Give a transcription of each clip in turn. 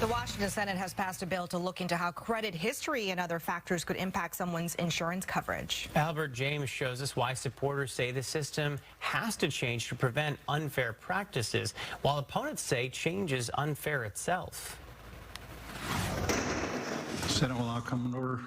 The Washington Senate has passed a bill to look into how credit history and other factors could impact someone's insurance coverage. Albert James shows us why supporters say the system has to change to prevent unfair practices, while opponents say change is unfair itself. Senate will now come in order.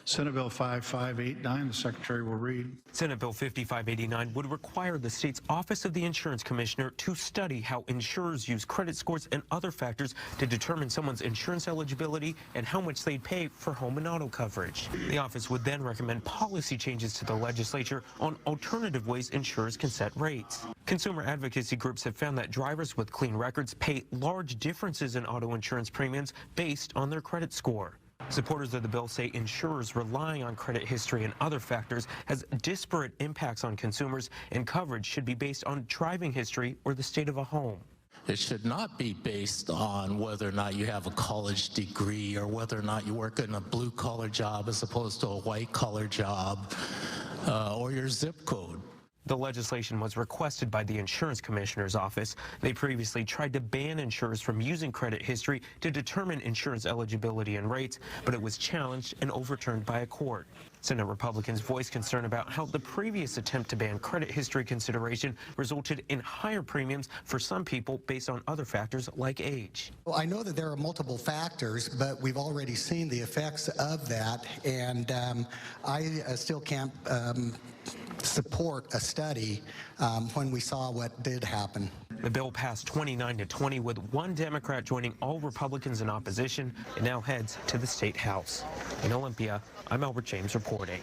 Senate Bill 5589, the Secretary will read. Senate Bill 5589 would require the state's Office of the Insurance Commissioner to study how insurers use credit scores and other factors to determine someone's insurance eligibility and how much they'd pay for home and auto coverage. The office would then recommend policy changes to the legislature on alternative ways insurers can set rates. Consumer advocacy groups have found that drivers with clean records pay large differences in auto insurance premiums based on their credit score. Supporters of the bill say insurers relying on credit history and other factors has disparate impacts on consumers, and coverage should be based on driving history or the state of a home. It should not be based on whether or not you have a college degree or whether or not you work in a blue-collar job as opposed to a white-collar job or your zip code. The legislation was requested by the Insurance Commissioner's office. They previously tried to ban insurers from using credit history to determine insurance eligibility and rates, but it was challenged and overturned by a court. Senate Republicans voiced concern about how the previous attempt to ban credit history consideration resulted in higher premiums for some people based on other factors like age. Well, I know that there are multiple factors, but we've already seen the effects of that, and I still can't support a study when we saw what did happen. The bill passed 29-20 with one Democrat joining all Republicans in opposition. It now heads to the State House. In Olympia, I'm Albert James reporting.